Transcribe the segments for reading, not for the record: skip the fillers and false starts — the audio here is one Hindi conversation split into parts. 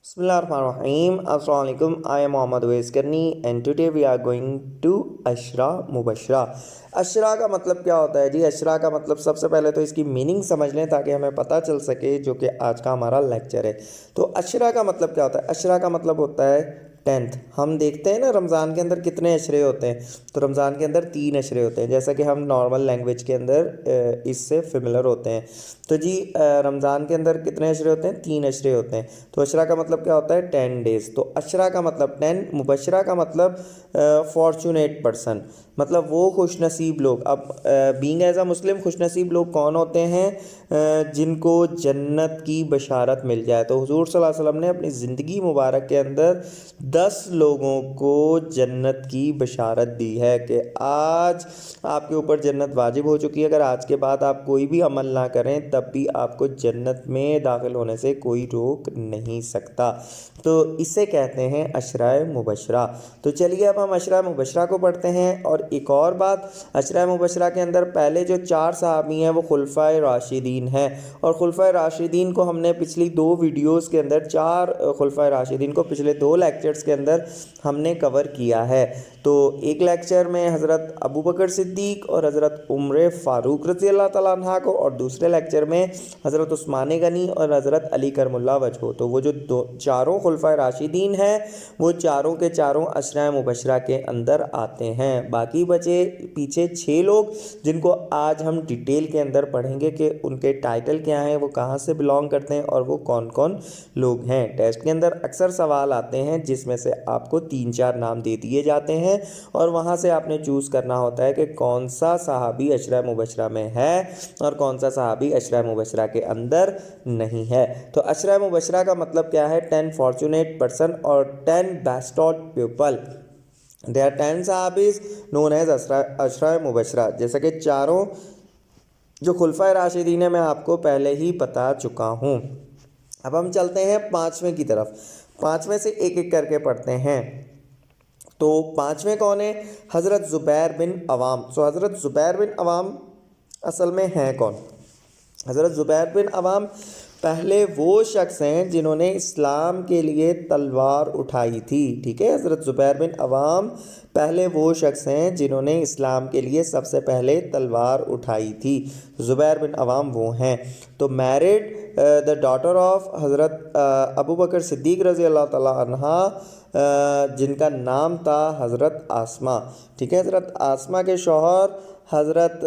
Bismillahirrahmanirrahim. Assalamu alaikum. I am Mohammad Uwais Karni and today we are going to Ashara Mubashra. Ashara का मतलब क्या होता है जी? अशरा का मतलब सबसे पहले तो इसकी मीनिंग समझ लें ताकि हमें पता चल सके, जो कि आज का हमारा लेक्चर है। तो अशरा का मतलब क्या होता है? अशरा का मतलब होता है 10th। हम देखते हैं ना रमज़ान के अंदर कितने अशरे होते हैं, तो रमज़ान के अंदर 3 अशरे होते हैं, जैसा कि हम नॉर्मल लैंग्वेज के अंदर इससे फेमिलर होते हैं। तो जी रमज़ान के अंदर कितने अशरे होते हैं? 3 अशरे होते हैं। तो अशरा का मतलब क्या होता है? 10 डेज़। तो अशरा का मतलब 10, मुबशरा का मतलब फॉर्चुनेट पर्सन, मतलब वो खुशनसीब लोग। अब बीइंग एज अ मुस्लिम खुशनसीब लोग कौन होते हैं? जिनको जन्नत की बशारत मिल जाए। तो हुजूर सल्लल्लाहु अलैहि वसल्लम ने अपनी ज़िंदगी मुबारक के अंदर 10 लोगों को जन्नत की बशारत दी है कि आज आपके ऊपर जन्नत वाजिब हो चुकी है। अगर आज के बाद आप कोई भी अमल ना करें तब भी आपको जन्नत में दाखिल होने से कोई रोक नहीं सकता। तो इसे कहते हैं अशराए मुबशरा। तो चलिए अब हम अशराए मुबशरा को पढ़ते हैं। और एक और बात, अशराए मुबशरा के अंदर पहले जो 4 सहाबी हैं वो खुलफाए राशिदीन हैं। और खुलफाए राशिदीन को हमने पिछली 2 वीडियोस के अंदर, 4 खुलफाए राशिदीन को पिछले 2 लेक्चर्स के अंदर हमने कवर किया है। तो एक लेक्चर में हज़रत अबू बकर सिद्दीक और हज़रत उमर फ़ारूक रज़ी अल्लाह तआला अन्हा को, और दूसरे लेक्चर में हज़रत उस्मान गनी और हज़रत अली करमुल्लाह वजह। तो वो जो चारों खुलफाए राशिदीन हैं वो चारों के चारों अशराए मुबशरा के अंदर आते हैं। बाकी बचे पीछे 6 लोग जिनको आज हम डिटेल के अंदर पढ़ेंगे कि उनके टाइटल क्या हैं, वो कहाँ से बिलोंग करते हैं और वो कौन कौन लोग हैं। टेस्ट के अंदर अक्सर सवाल आते हैं जिसमें से आपको 3-4 नाम दे दिए जाते हैं और वहाँ से आपने चूज़ करना होता है कि कौन सा सहाबी अशराए मुबशरा में है और कौन सा सहाबी अशराए मुबशरा के अंदर नहीं है। तो अशराए मुबशरा का मतलब क्या है? 10 फॉर्चुनेट पर्सन और 10 बेस्टॉट पीपल। दे आर 10 सहाबीज नोन एज अशराए मुबशरा। जैसा कि चारों जो खुलफाए राशिदीन है मैं आपको पहले ही बता चुका हूँ। अब हम चलते हैं 5वें की तरफ। 5वें से एक एक करके पढ़ते हैं। तो 5वें कौन है? हज़रत ज़ुबैर बिन अवाम। सो हज़रत ज़ुबैर बिन अवाम असल में हैं कौन? हज़रत ज़ुबैर बिन अवाम पहले वो शख्स हैं जिन्होंने इस्लाम के लिए तलवार उठाई थी। ठीक है, हज़रत ज़ुबैर बिन अवाम पहले वो शख्स हैं जिन्होंने इस्लाम के लिए सबसे पहले तलवार उठाई थी। ज़ुबैर बिन अवाम वो हैं। तो married the daughter of Hazrat Abu Bakr Siddique रज़ी अल्लाह तआला अन्हा, जिनका नाम था हज़रत आसमा। ठीक है, हज़रत आसमा के शौहर हज़रत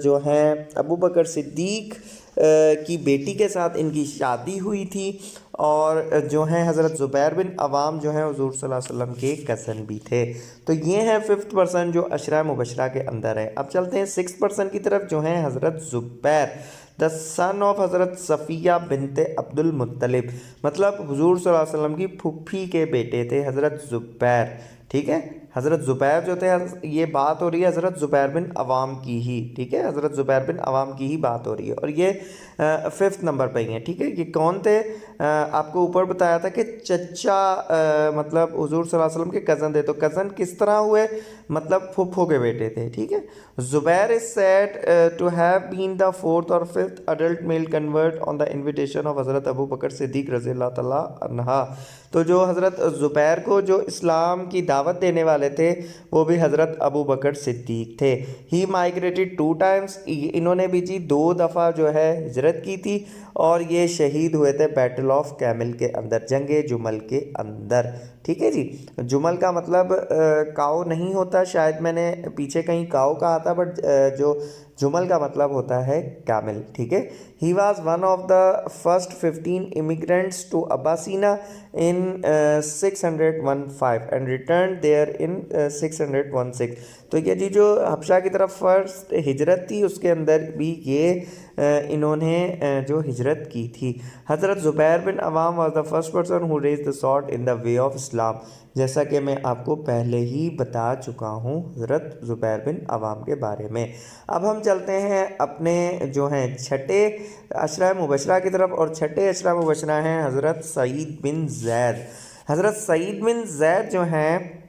जो हैं अबू बकर सिद्दीक की बेटी के साथ इनकी शादी हुई थी। और जो हैं हज़रत ज़ुबैर बिन अवाम जो हैं हुज़ूर सल्लल्लाहु अलैहि वसल्लम के कज़न भी थे। तो ये हैं 5th पर्सन जो अशराए मुबशरा के अंदर है। अब चलते हैं 6th पर्सन की तरफ जो हैं हज़रत ज़ुबैर द सन ऑफ हज़रत सफ़िया बिनते अब्दुल मुत्तलिब, मतलब हुज़ूर सल्लल्लाहु अलैहि वसल्लम की फूफी के बेटे थे हज़रत ज़ुबैर। ठीक है, हज़रत ज़ुबैर जो थे, ये बात हो रही है हज़रत ज़ुबैर बिन अवाम की ही। ठीक है, हज़रत ज़ुबैर बिन अवाम की ही बात हो रही है और ये 5th नंबर पे ही हैं। ठीक है, ये कौन थे? आपको ऊपर बताया था कि चचा मतलब हुज़ूर सल्लल्लाहु अलैहि वसल्लम के कज़न थे। तो कज़न किस तरह हुए? मतलब फुफ्फो के बेटे थे। ठीक है, Zubair is said to have been the 4th और 5th adult male convert on the invitation of Hazrat Abu Bakr Siddique रज़ी अल्लाह तआला अन्हा। तो जो हज़रत ज़ुबैर को जो इस्लाम की दावत देने वाले थे वो भी हज़रत अबू बकर सिद्दीक थे। ही माइग्रेटेड 2 टाइम्स, इन्होंने भी जी 2 दफ़ा जो है हिजरत की थी और ये शहीद हुए थे बैटल ऑफ कैमल के अंदर, जंग जुमल के अंदर। ठीक है जी, जुमल का मतलब काऊ नहीं होता, शायद मैंने पीछे कहीं काऊ कहा था, बट जो जुमल का मतलब होता है कैमल। ठीक है, he was one of the first 15 immigrants to Abyssinia in 615 and return there in 616। तो ये जी जो हबशा की तरफ फर्स्ट हिजरत थी उसके अंदर भी ये इन्होंने जो हिजरत की थी। हज़रत Zubair bin Awam was the first person who raise the sword in the way of Islam, जैसा कि मैं आपको पहले ही बता चुका हूँ हज़रत ज़ुबैर बिन अवाम के बारे में। अब हम चलते हैं अपने जो हैं 6ठे अशराए मुबशरा की तरफ और 6ठे अशराए मुबशरा हैं हज़रत सईद बिन ज़ैद। हज़रत सईद बिन ज़ैद जो हैं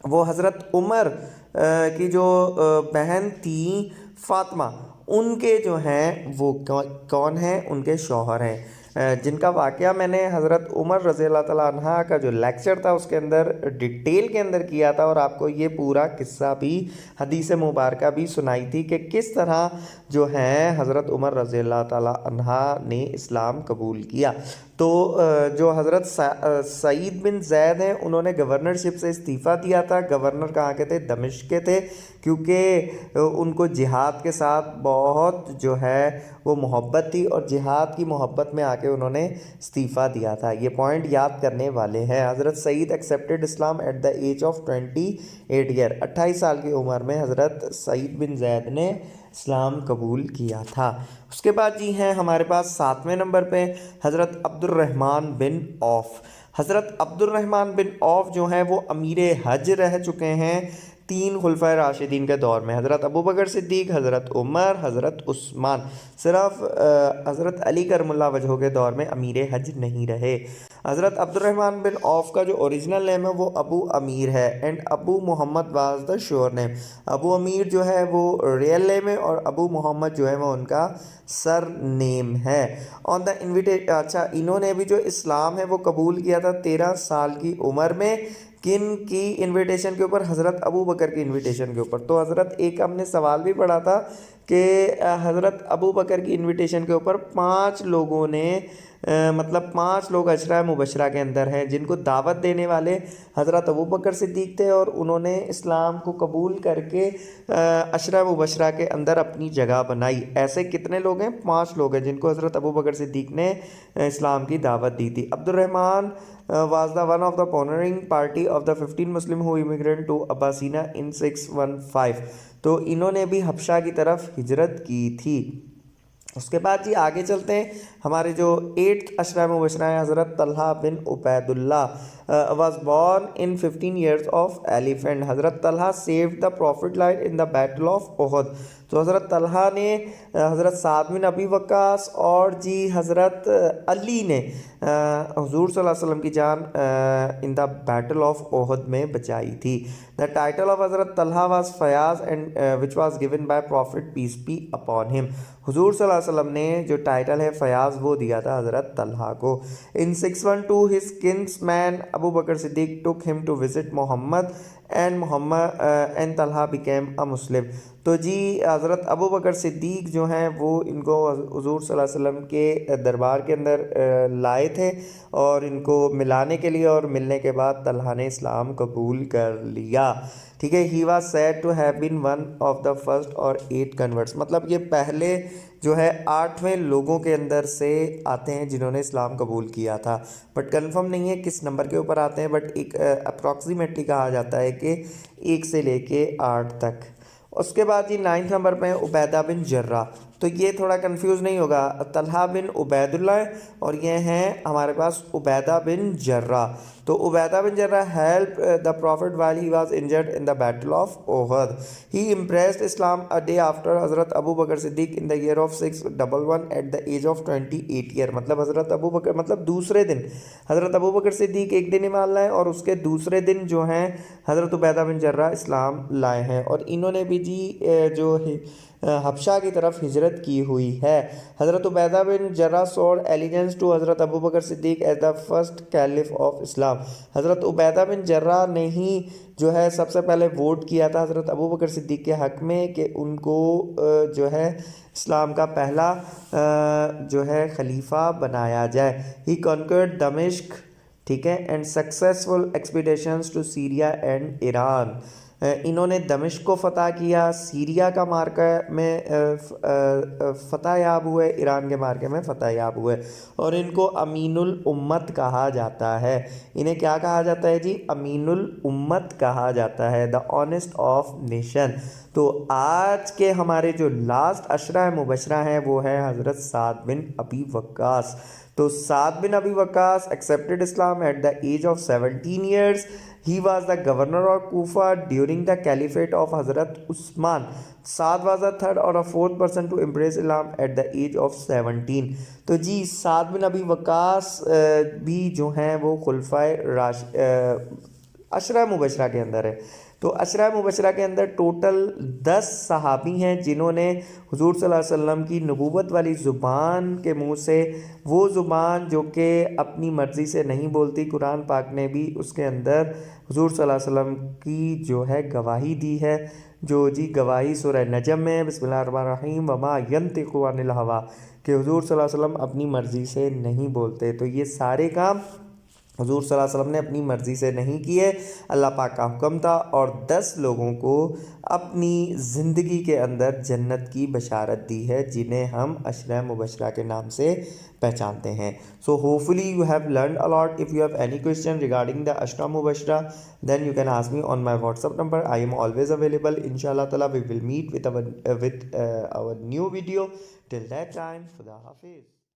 वो हज़रत उमर की जो बहन थी फ़ातिमा, उनके जो हैं वो कौन हैं? उनके शौहर हैं। जिनका वाक़या मैंने हज़रत उमर रज़ी अल्लाह ताला अन्हा का जो लेक्चर था उसके अंदर डिटेल के अंदर किया था, और आपको ये पूरा किस्सा भी हदीस मुबारका भी सुनाई थी कि किस तरह जो है हज़रत उमर रज़ी अल्लाह ताला अन्हा ने इस्लाम कबूल किया। तो जो हज़रत सईद बिन ज़ैद हैं उन्होंने गवर्नरशिप से इस्तीफ़ा दिया था। गवर्नर कहाँ के थे? दमिश्क के थे, क्योंकि उनको जिहाद के साथ बहुत जो है वो मोहब्बत थी, और जिहाद की मोहब्बत में आके उन्होंने इस्तीफ़ा दिया था। ये पॉइंट याद करने वाले हैं। Hazrat Saeed accepted Islam at the age of 28 year, 28 साल की उम्र में हज़रत सईद बिन ज़ैद ने इस्लाम कबूल किया था। उसके बाद जी हैं हमारे पास 7वें नंबर पे हज़रत अब्दुर्रहमान बिन औफ़। हज़रत अब्दुर्रहमान बिन औफ़ जो हैं वो अमीर हज रह चुके हैं 3 खुलफाए राशिदीन के दौर में, हज़रत अबू बकर सिद्दीक, हज़रत उमर, हज़रत उस्मान। सिर्फ हज़रत अली करमुल्लाह वजह के दौर में अमीर हज नहीं रहे। हज़रत अब्दुर्रहमान बिन औफ़ का जो ओरिजिनल नेम है वो अबू अमीर है, and Abu Mohammad was the surname. Abu Amir जो है वो रियल नेम है, और अबू मोहम्मद जो है वो उनका सर नेम है। ऑन द इन्विटेशन, अच्छा, इन्होंने भी जो इस्लाम है वो कबूल किया था 13 साल की उम्र में। किन की इनविटेशन के ऊपर? हज़रत अबू बकर की इनविटेशन के ऊपर। तो हज़रत एक हमने सवाल भी पढ़ा था कि हज़रत अबू बकर की इनविटेशन के ऊपर 5 लोगों ने मतलब 5 लोग अशरा मुबशरा के अंदर हैं जिनको दावत देने वाले हज़रत अबू बकर सिद्दीक थे, और उन्होंने इस्लाम को कबूल करके अशरा मुबशरा के अंदर अपनी जगह बनाई। ऐसे कितने लोग हैं? 5 लोग हैं जिनको हज़रत अबू बकर सिद्दीक ने इस्लाम की दावत दी थी। Abdurrahman was the one of the pioneering party of the 15 Muslim who immigrated to Abyssinia in 615। तो इन्होंने भी हबशा की तरफ हिजरत की थी। उसके बाद जी आगे चलते हैं। हमारे जो 8th अशरा मुबशरा है हज़रत तलहा बिन Ubaidullah was born in 15 years of elephant। हज़रत Talha saved the prophet life in the battle of Uhud। तो हज़रत तलहा ने हज़रत साद बिन अबी वक्कास और जी हज़रत अली ने हुज़ूर सल्लल्लाहु अलैहि वसल्लम की जान in the battle of Uhud में बचाई थी। द टाइटल ऑफ हज़रत Talha was Fayyaz and which was given by prophet peace be upon him. हुज़ूर सल्लल्लाहु अलैहि वसल्लम ने जो टाइटल है फयाज वो दिया था हज़रत तलहा को। In 612 his kinsman Abu Bakr Siddiq took him to visit Muhammad and Talha became a Muslim. तो जी हज़रत अबू बकर सिद्दीक जो हैं वो इनको हुज़ूर सल्लल्लाहु अलैहि वसल्लम के दरबार के अंदर लाए थे और इनको मिलाने के लिए, और मिलने के बाद तलहा ने इस्लाम कबूल कर लिया। ठीक है, he was said to have been one of the first और 8 कन्वर्ट्स। मतलब ये पहले जो है 8वें लोगों के अंदर से आते हैं जिन्होंने इस्लाम कबूल किया था, बट कंफर्म नहीं है किस नंबर के ऊपर आते हैं, बट एक अप्रॉक्सीमेटली कहा जाता है कि 1 से लेके 8 तक। उसके बाद ये 9th नंबर पे है उबैदा बिन जर्रा। तो ये थोड़ा कंफ्यूज नहीं होगा, तलहा बिन उबैदुल्लाह और ये हैं हमारे पास उबैदा बिन जर्रा। तो Ubaidah bin Jarrah help the prophet while he was injured in the battle of Uhud. He embraced Islam a day after हज़रत Abu Bakr Siddiq in the year of 611 at the age of 28 year. मतलब हज़रत अबू बकर मतलब दूसरे दिन हज़रत अबू बकर सिद्दीक एक दिन ईमान लाए और उसके दूसरे दिन जो हैं हज़रत उबैदा बिन जर्रा इस्लाम लाए हैं, और इन्होंने भी जी जो हबशा की तरफ हिजरत की हुई है। हज़रत उबैदा बिन जर्रा सोड एलिजेंस टू हज़रत Abu Bakr Siddiq as the first caliph of Islam. हज़रत उबैदा बिन जर्रा ने ही जो है सबसे पहले वोट किया था हज़रत अबू बकर सिद्दीक के हक़ में कि उनको जो है इस्लाम का पहला जो है खलीफा बनाया जाए। ही कॉन्कर्ड दमिश्क, ठीक है, and successful expeditions to Syria and Iran. इन्होंने दमिश्क को फ़तह किया, सीरिया का मार्का में फ़तह याब हुए, ईरान के मार्के में फ़तह याब हुए, और इनको अमीनुल उम्मत कहा जाता है। इन्हें क्या कहा जाता है जी? अमीनुल उम्मत कहा जाता है, द ऑनेस्ट ऑफ नेशन। तो आज के हमारे जो लास्ट अशरा मुबशरा हैं वो है हज़रत साद बिन अबी वक्कास। तो Saad bin Abi Waqqas accepted Islam at the age of 17 years. He was the governor of Kufa during the caliphate of Hazrat Usman. Saad was the third और a fourth person to embrace Islam at the age of 17। तो जी साद बिन अबी वक्कास भी जो हैं वो खुलफाए अशरा मुबशरा के अंदर है। तो अशरा मुबशरा के अंदर टोटल 10 सहाबी हैं जिन्होंने हुजूर सल्लल्लाहु अलैहि वसल्लम की नबूवत वाली ज़ुबान के मुंह से, वो ज़ुबान जो कि अपनी मर्ज़ी से नहीं बोलती, कुरान पाक ने भी उसके अंदर हुजूर सल्लल्लाहु अलैहि वसल्लम की जो है गवाही दी है। जो जी गवाही सूरह नजम में बिस्मिल्लाहिर्रहमानिर्रहीम वमा यंतिकु अनिल हवा, कि हुजूर सल्लल्लाहु अलैहि वसल्लम अपनी मर्ज़ी से नहीं बोलते। तो ये सारे काम हुजूर सल्लल्लाहु अलैहि वसल्लम ने अपनी मर्ज़ी से नहीं किए, अल्लाह पाक का हुक्म था। और 10 लोगों को अपनी ज़िंदगी के अंदर जन्नत की बशारत दी है, जिन्हें हम अशरा मुबशरा के नाम से पहचानते हैं। So hopefully you have learn a lot. If you have any question regarding the Ashra Mubashra then you can ask me on my WhatsApp number. I am always available. इंशाल्लाह ताला we will meet with our new video. Till that time खुदा हाफिज़।